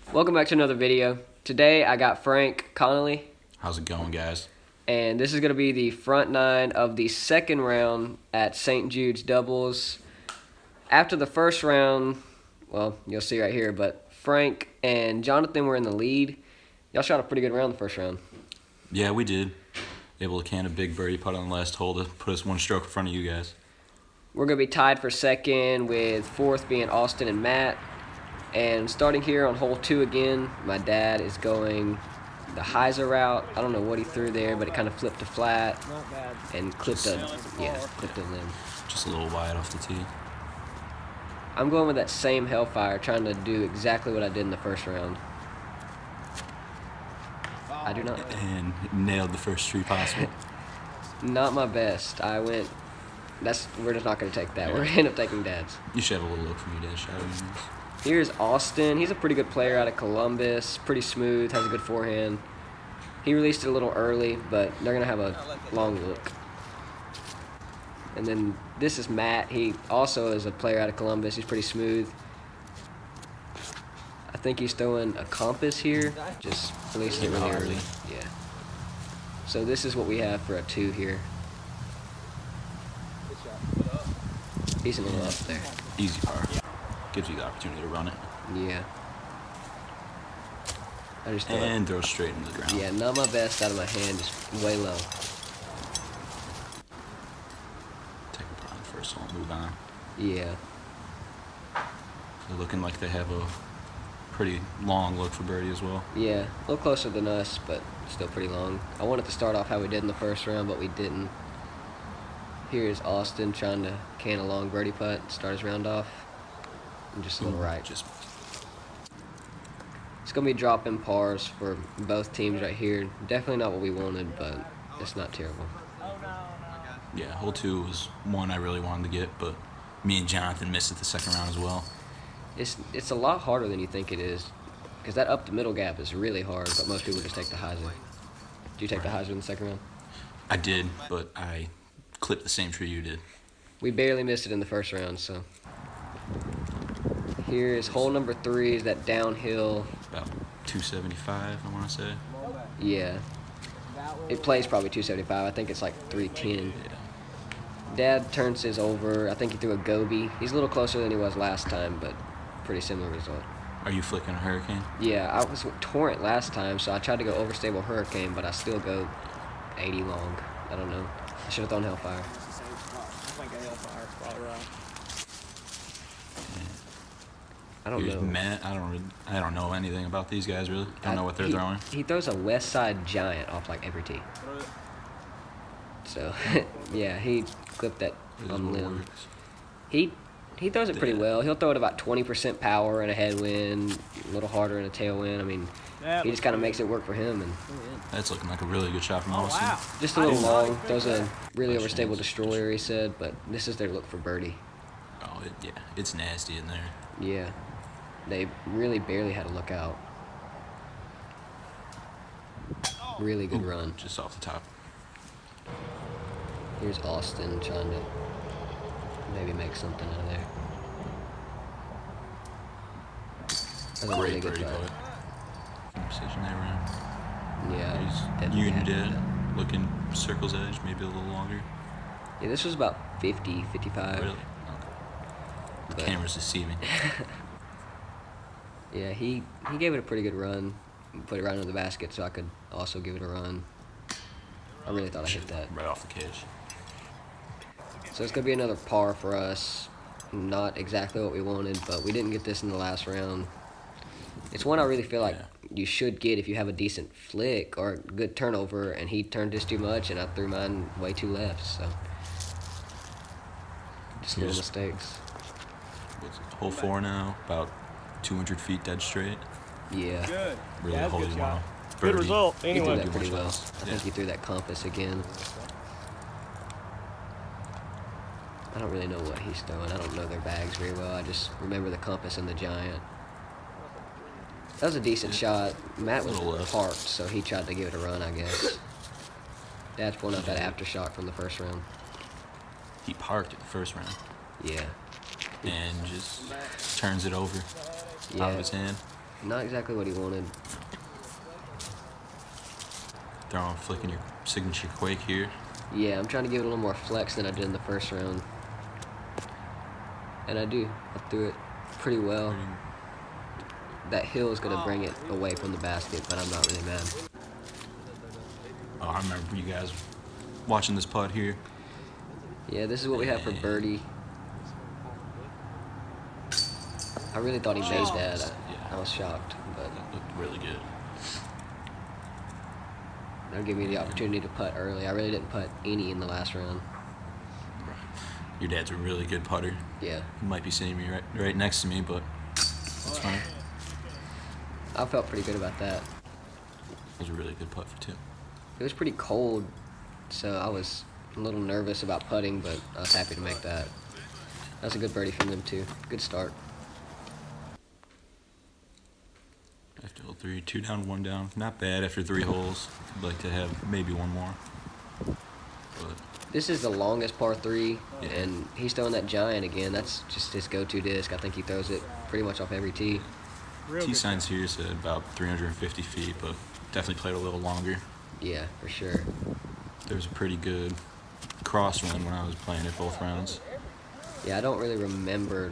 Welcome back to another video. Today I got Frank Connolly. How's it going, guys? And this is going to be the front nine of the second round at St. Jude's doubles. After the first round, well, you'll see right here, but Frank and Jonathan were in the lead. Y'all shot a pretty good round the first round. Yeah, we did. Able to can a big birdie putt on the last hole to put us one stroke in front of you guys. We're going to be tied for second, with fourth being Austin and Matt. And starting here on hole 2 again, my dad is going the hyzer route. I don't know what he threw there, but it kind of flipped to flat. Not bad. And clipped a limb. Just a little wide off the tee. I'm going with that same Hellfire, trying to do exactly what I did in the first round. I do not. And nailed the first tree possible. Not my best. We're just not going to take that. We're going to end up taking Dad's. You should have a little look from your dad's shot. Here's Austin. He's a pretty good player out of Columbus. Pretty smooth, has a good forehand. He released it a little early, but they're going to have a long look. And then this is Matt. He also is a player out of Columbus. He's pretty smooth. I think he's throwing a compass here. Just released it really early. Yeah. So this is what we have for a 2 here. He's a little up there. Easy par. Gives you the opportunity to run it. Yeah. I just and throw straight into the ground. Yeah, not my best out of my hand, just way low. Take a par on the first one, move on. Yeah. They're looking like they have a pretty long look for birdie as well. Yeah, a little closer than us, but still pretty long. I wanted to start off how we did in the first round, but we didn't. Here's Austin trying to can a long birdie putt, start his round off. And just a little right. It's going to be dropping pars for both teams right here. Definitely not what we wanted, but it's not terrible. Yeah, hole 2 was one I really wanted to get, but me and Jonathan missed it the second round as well. It's a lot harder than you think it is, because that up the middle gap is really hard, but most people just take the hyzer. Did you take the hyzer in the second round? I did, but I clipped the same tree you did. We barely missed it in the first round, so. Here is hole number 3, is that downhill. About 275, I want to say. Yeah. It plays probably 275. I think it's like 310. Yeah. Dad turns his over. I think he threw a goby. He's a little closer than he was last time, but pretty similar result. Are you flicking a hurricane? Yeah, I was torrent last time, so I tried to go overstable hurricane, but I still go 80 long. I don't know. I should have thrown Hellfire. I think a Hellfire is probably right. I don't Here's know. Matt. I don't know anything about these guys really. I don't know what they're throwing. He throws a west side giant off like every tee. So yeah, he clipped that on limb. He throws it pretty well. He'll throw it about 20% power in a headwind, a little harder in a tailwind. I mean, he just kind of makes it work for him. And That's looking like a really good shot from Austin. Wow. just a little long. Throws a really overstable destroyer, he said, but this is their look for birdie. Oh, yeah, it's nasty in there. Yeah, they really barely had a look out. Really good run. Just off the top. Here's Austin trying to maybe make something out of there. That's a really Great good birdie putt. putt. Conversation there, Ryan. Yeah, He's definitely you and had your that. dad looking circle's edge, maybe a little longer. Yeah, this was about 50, 55. Really? Okay. The But- camera's deceiving. Yeah, he gave it a pretty good run. Put it right into the basket so I could also give it a run. I really thought I hit that. Right off the cage. So it's going to be another par for us. Not exactly what we wanted, but we didn't get this in the last round. It's one I really feel like you should get if you have a decent flick or a good turnover, and he turned this too much, and I threw mine way too left, so. Just little mistakes. What's it, hole 4 now, about 200 feet dead straight. Yeah. Good. Really Yeah, that's a hole good you shot. want. Good result. He threw Anyway. that pretty much well. else. I think he threw that compass again. I don't really know what he's throwing. I don't know their bags very well. I just remember the compass and the giant. That was a decent shot. Matt was Little left. parked, so he tried to give it a run, I guess. Dad's pulling out that aftershock from the first round. He parked it the first round. Yeah. And just turns it over out Yeah. of his hand. Not exactly what he wanted. Flicking your signature quake here. Yeah, I'm trying to give it a little more flex than I did in the first round. And I do. I threw it pretty well. That hill is going to bring it away from the basket, but I'm not really mad. Oh, I remember you guys watching this putt here. Yeah, this is what we have for birdie. I really thought he made that. I was shocked, but That looked really good. that'll give me the opportunity to putt early. I really didn't putt any in the last round. Your dad's a really good putter. Yeah. He might be sitting right next to me, but that's fine. I felt pretty good about that. It was a really good putt for 2. It was pretty cold, so I was a little nervous about putting, but I was happy to make that. That's a good birdie from them, too. Good start. After hole 3, 2 down, 1 down. Not bad after 3 holes. I'd like to have maybe one more. But This is the longest par 3, and he's throwing that giant again. That's just his go-to disc. I think he throws it pretty much off every tee. Tee signs here said about 350 feet, but definitely played a little longer. Yeah, for sure. There was a pretty good cross run when I was playing it both rounds. Yeah, I don't really remember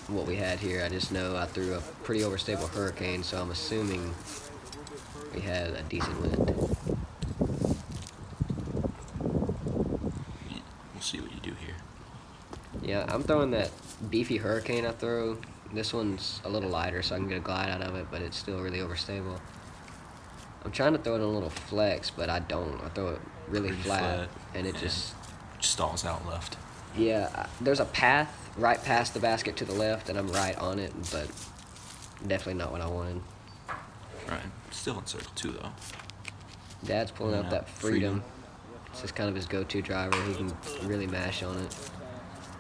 what we had here. I just know I threw a pretty overstable hurricane, so I'm assuming we had a decent wind. We'll see what you do here. Yeah, I'm throwing that beefy hurricane I throw. This one's a little lighter, so I can get a glide out of it, but it's still really overstable. I'm trying to throw it in a little flex, but I don't. I throw it really Pretty flat, and it just stalls out left. Yeah, there's a path right past the basket to the left, and I'm right on it, but definitely not what I wanted. Right. Still in circle 2, though. Dad's pulling out that freedom. It's just kind of his go-to driver. He can really mash on it.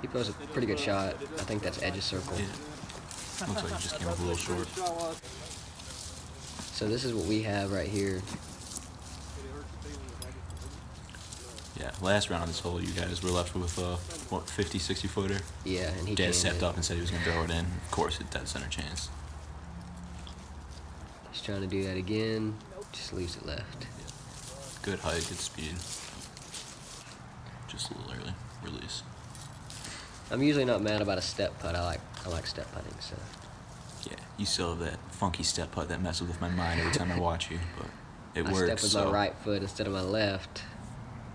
He throws a pretty good shot. I think that's edge of circle. Yeah. Looks like he just came up a little short. So this is what we have right here. Yeah, last round of this hole, you guys were left with a, 50, 60 footer? Yeah, and he Dad canned stepped it. up and said he was going to throw it in. Of course, it dead center chance. He's trying to do that again. Just leaves it left. Yeah. Good height, good speed. Just a little early release. I'm usually not mad about a step putt. I like step putting, so. Yeah, you still have that funky step putt that messes with my mind every time I watch you, but it I works. step with my right foot instead of my left,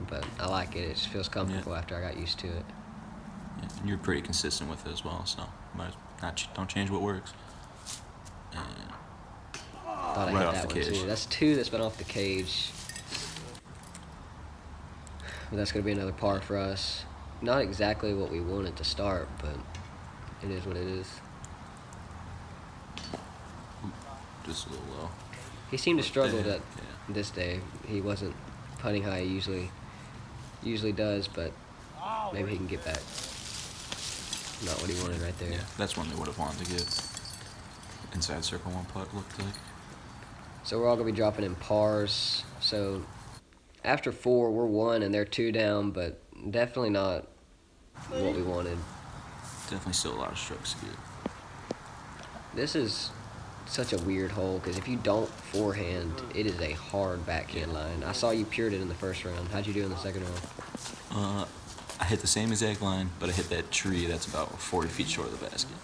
but I like it. It just feels comfortable after I got used to it. Yeah, and you're pretty consistent with it as well, so don't change what works. And Thought I right hit off that the one cage. too. That's 2 that's been off the cage. But that's going to be another par for us. Not exactly what we wanted to start, but it is what it is. Just a little low. He seemed to struggle Yeah. this day. He wasn't putting how he usually does, but maybe he can get back. Not what he wanted right there. Yeah, that's one they would have wanted to get. Inside circle 1 putt looked like. So we're all going to be dropping in pars. So after 4, we're 1 and they're 2 down, but definitely not what we wanted. Definitely still a lot of strokes to get. This is such a weird hole because if you don't forehand, it is a hard backhand line. I saw you pured it in the first round. How'd you do in the second round? I hit the same exact line, but I hit that tree that's about 40 feet short of the basket.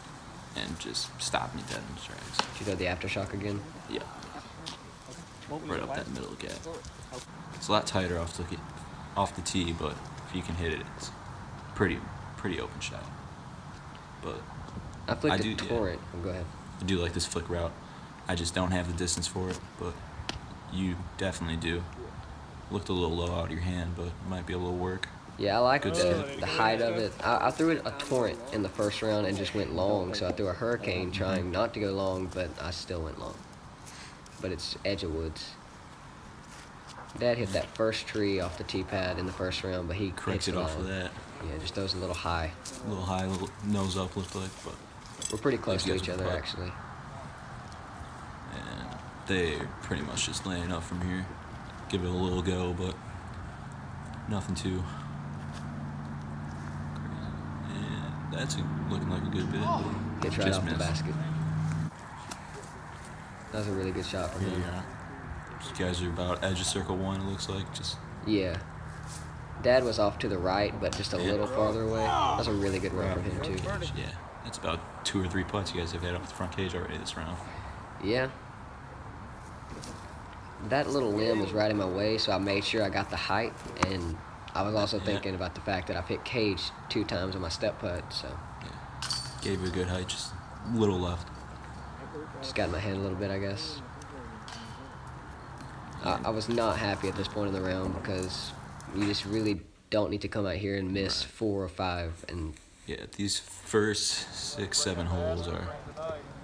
And just stopped me dead in its tracks. Did you throw the aftershock again? Yeah. Right up that middle gap. It's a lot tighter off the tee, but if you can hit it, it's pretty open shot. But I flicked a torrent. Oh, go ahead. I do like this flick route. I just don't have the distance for it, but you definitely do. Looked a little low out of your hand, but might be able to work. Yeah, I like Good the height of it. I threw it a torrent in the first round and just went long, so I threw a hurricane trying not to go long, but I still went long. But it's edge of woods. Dad hit that first tree off the tee pad in the first round, but he Corrects hits it the off of line. that. Yeah, just throws a little high. A little high, a little nose up looked like, but We're pretty close to Those each guys other, are putt. actually. and they're pretty much just laying up from here. Give it a little go, but nothing too crazy. And that's looking like a good bit. Hits right Just off the missed. basket. That was a really good shot from him. Yeah. You guys are about edge of circle 1, it looks like. Just Yeah. Dad was off to the right, but just a little farther away. That's a really good run from him, too. yeah. It's about 2 or 3 putts you guys have had off the front cage already this round. Yeah. That little limb was right in my way, so I made sure I got the height, and I was also thinking about the fact that I've hit cage 2 times on my step putt, so. Yeah. Gave you a good height, just a little left. Just got in my head a little bit, I guess. I was not happy at this point in the round because you just really don't need to come out here and miss 4 or 5. And yeah, these first 6, 7 holes are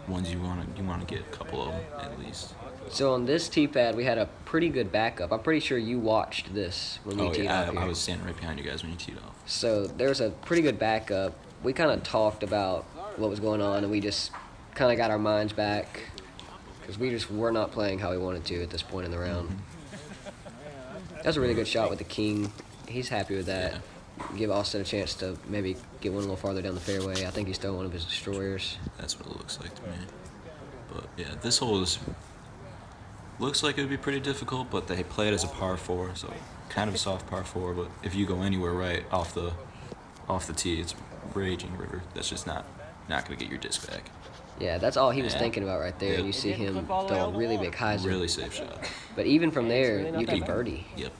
ones you want to get a couple of them at least. So on this tee pad, we had a pretty good backup. I'm pretty sure you watched this when we teed off here. I was standing right behind you guys when you teed off. So there's a pretty good backup. We kind of talked about what was going on, and we just kind of got our minds back because we just were not playing how we wanted to at this point in the round. That was a really good shot with the king. He's happy with that. Yeah. Give Austin a chance to maybe get one a little farther down the fairway. I think he's still one of his destroyers. That's what it looks like to me. But yeah, this hole looks like it would be pretty difficult, but they play it as a par 4, so kind of a soft par 4. But if you go anywhere right off the tee, it's raging river. That's just not going to get your disc back. Yeah, that's all he was thinking about right there. And you see him throw a really big hyzer. Really safe shot. But even from there, you can birdie. Yep.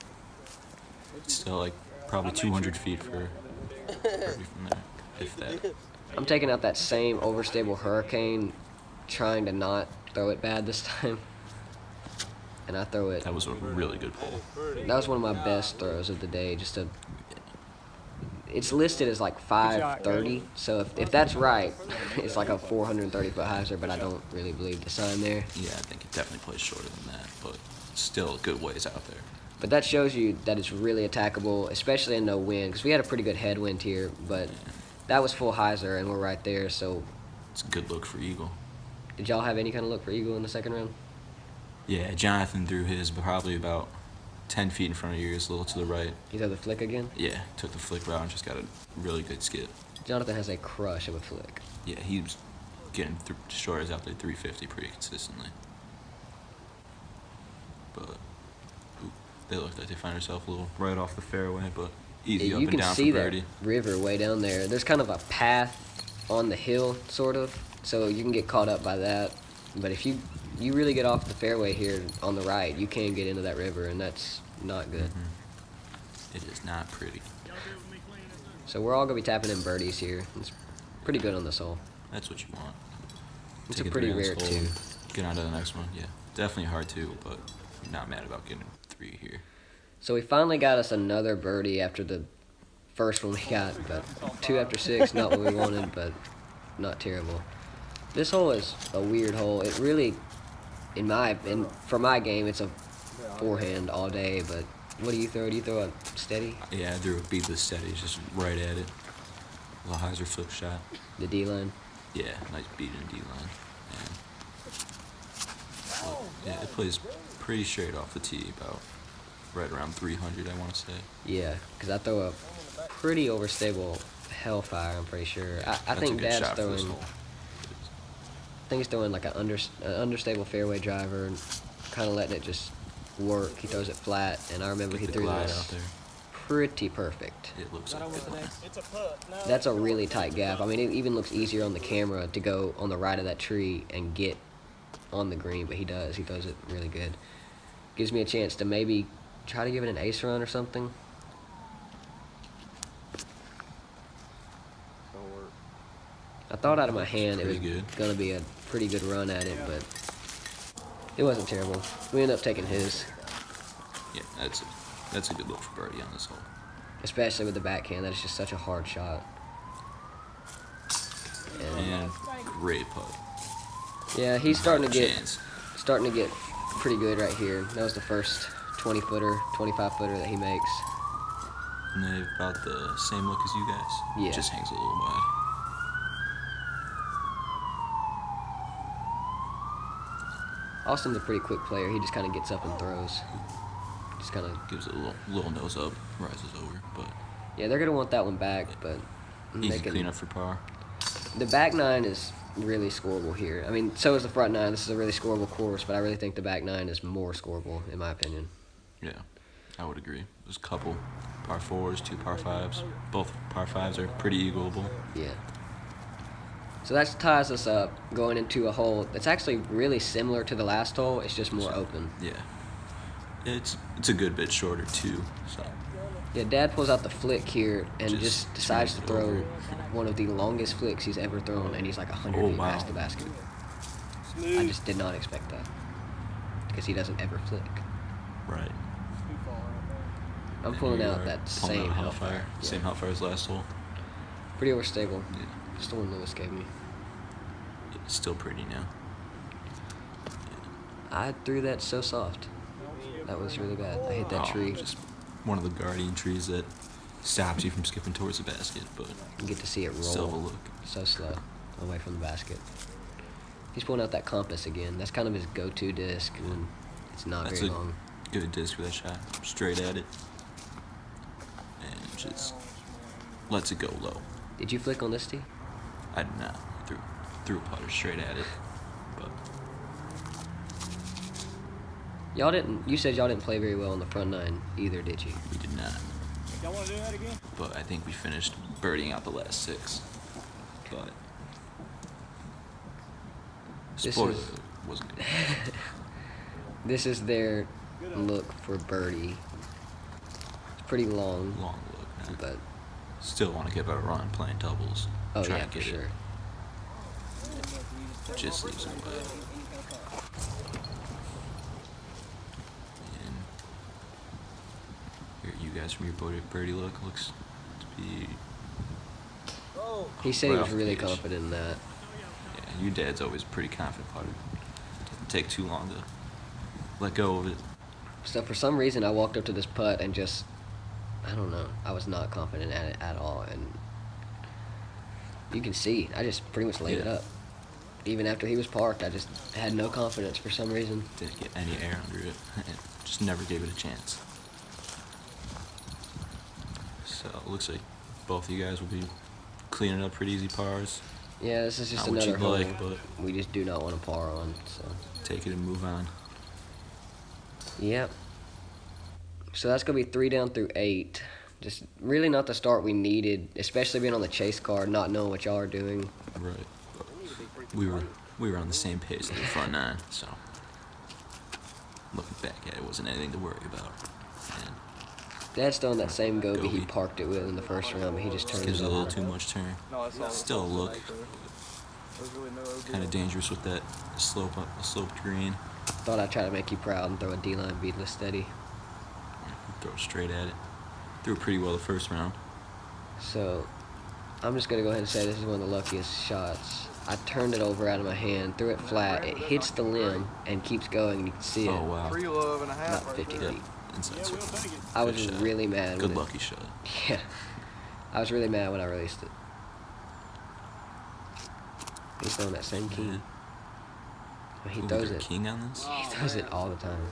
It's still like probably 200 feet for birdie from there, if that. I'm taking out that same overstable hurricane, trying to not throw it bad this time. And I throw it. That was a really good pull. That was one of my best throws of the day. It's listed as like 530, so if that's right, it's like a 430-foot hyzer, but I don't really believe the sign there. Yeah, I think it definitely plays shorter than that, but still a good ways out there. But that shows you that it's really attackable, especially in no wind, because we had a pretty good headwind here, but that was full hyzer, and we're right there, so. It's a good look for eagle. Did y'all have any kind of look for eagle in the second round? Yeah, Jonathan threw his probably about 10 feet in front of yours, a little to the right. He threw the flick again? Yeah, took the flick route and just got a really good skip. Jonathan has a crush of a flick. Yeah, he was getting destroyers out there 350 pretty consistently. But they looked like they find herself a little right off the fairway, but easy up and down for birdie. You can see that river way down there. There's kind of a path on the hill, sort of, so you can get caught up by that. But if you really get off the fairway here on the right, you can get into that river, and that's not good. It is not pretty. So we're all going to be tapping in birdies here. It's pretty good on this hole. That's what you want. It's a pretty rare 2. Get on to the next one. Yeah, definitely hard 2, but I'm not mad about getting 3 here. So we finally got us another birdie after the first one we got, but 2 after 6, not what we wanted, but not terrible. This hole is a weird hole. It really, for my game, it's a forehand all day, but what do you throw? Do you throw a steady? Yeah, I threw a beadless steady, just right at it. A little hyzer flip shot. The D-line? Yeah, nice beat in D-line. Yeah, it plays pretty straight off the tee, about right around 300, I want to say. Yeah, because I throw a pretty overstable hellfire, I'm pretty sure. I think Dad's throwing. I think he's throwing like an understable fairway driver and kind of letting it just work. He throws it flat, and I remember he threw this out there. pretty perfect. It looks like a good line. That's a really tight gap. I mean, it even looks easier on the camera to go on the right of that tree and get on the green, but he does. He throws it really good. Gives me a chance to maybe try to give it an ace run or something. I thought out of my hand it was going to be a pretty good run at it, but it wasn't terrible. We ended up taking his. Yeah, that's a good look for birdie on this hole. Especially with the backhand. That is just such a hard shot. And great putt. Yeah, he's starting to get pretty good right here. That was the first 20-footer, 25-footer that he makes. And they have about the same look as you guys. Yeah. It just hangs a little wide. Austin's a pretty quick player. He just kind of gets up and throws. Just kind of gives it a little nose up, rises over, but yeah, they're gonna want that one back, but easy cleanup for par. The back nine is really scoreable here. I mean, so is the front nine. This is a really scoreable course, but I really think the back nine is more scoreable, in my opinion. Yeah, I would agree. There's a couple par 4s, 2 par 5s. Both par 5s are pretty equalable. Yeah. So that ties us up going into a hole that's actually really similar to the last hole. It's just more open. Yeah. It's a good bit shorter, too. So Yeah, Dad pulls out the flick here and Just just decides to turns it throw over. one of the longest flicks he's ever thrown, and he's like 100 Oh, feet wow. past the basket. I Smooth. just did not expect that because he doesn't ever flick. right. I'm And pulling you out are that pulling same out Hellfire. Yeah. Same Hellfire as last hole. Pretty overstable. Yeah. Just the one Lewis gave me. It's still pretty now. I threw that so soft. That was really bad. I hit that tree. Just one of the guardian trees that stops you from skipping towards the basket, but You get to see it still a roll look. so slow away from the basket. He's pulling out that compass again. That's kind of his go-to disc, and it's not That's very a long. good disc for that shot. Straight at it. And just lets it go low. Did you flick on this tee? I did not. Threw a putter straight at it. But Y'all didn't. You said y'all didn't play very well on the front nine either, did you? we did not. Y'all want to do that again? But I think we finished birdieing out the last 6. But This spoiler is- wasn't good. This is their look for birdie. It's pretty long, Long look. Man. but Still want to give it a run playing doubles. oh Try yeah, to for get sure. it. Just leaves it away. And here, you guys from your birdie look looks to be. He said he was Ralph really Gage. confident in that. Yeah, your dad's always a pretty confident putter. Doesn't take too long to let go of it. So for some reason, I walked up to this putt and just, I don't know, I was not confident at it at all, and you can see I just pretty much laid it Yeah. up. Even after he was parked, I just had no confidence for some reason. Didn't get any air under it. And just never gave it a chance. So it looks like both of you guys will be cleaning up pretty easy pars. Yeah, this is just Not what another you'd hole like, but we just do not want to par on. So take it and move on. yep. So that's gonna be 3 down through 8. Just really not the start we needed, especially being on the chase card, not knowing what y'all are doing. Right. But we were on the same pace in the front 9, so looking back at it, wasn't anything to worry about. And Dad's still on that same goby he Goby. parked it with in the first round, but he just turned gives it it a little over. too much turn. No, that's all. Still a look. There's really no OB. Kind of dangerous with that sloped green. Thought I'd try to make you proud and throw a D-line beadless steady. Throw it straight at it. Threw it pretty well the first round. So I'm just gonna go ahead and say this is one of the luckiest shots. I turned it over out of my hand, threw it flat. It hits the limb and keeps going. You can see it Oh wow. Free love and a half. about 50 Yeah. feet. Inside circle. I was Good shot. really mad. Good when lucky shot. Yeah, I was really mad when I released it. He's throwing that same king. He Ooh, throws they're it. king on this? He throws it all the time.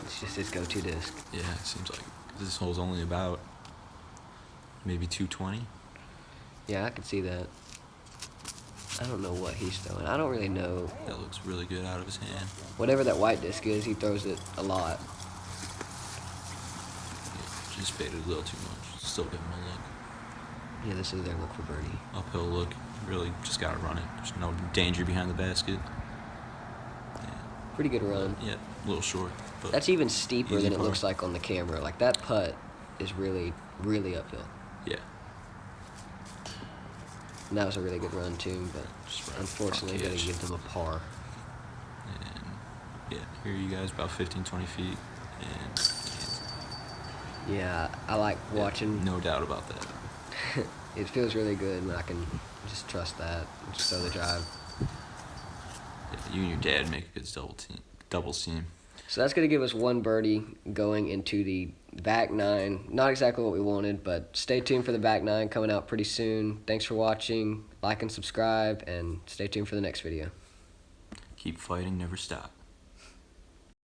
It's just his go-to disc. Yeah, it seems like this hole's only about maybe 220. Yeah, I could see that. I don't know what he's throwing. I don't really know. That looks really good out of his hand. Whatever that white disc is, he throws it a lot. Yeah, just faded a little too much. Still give him a look. Yeah, this is their look for birdie. Uphill look. Really just gotta run it. There's no danger behind the basket. Pretty good run. Yeah, a little short. But That's even steeper easy than it par. looks like on the camera. Like that putt is really, really uphill. Yeah. And that was a really good run too, but Just right unfortunately front didn't edge. give them a par. And yeah, here you guys about 15, 20 feet. And Yeah, I like yeah, watching. no doubt about that. It feels really good when I can just trust that and just throw the drive. Yeah, you and your dad make a good double team. So that's going to give us one birdie going into the back 9. Not exactly what we wanted, but stay tuned for the back 9 coming out pretty soon. Thanks for watching. Like and subscribe, and stay tuned for the next video. Keep fighting, never stop.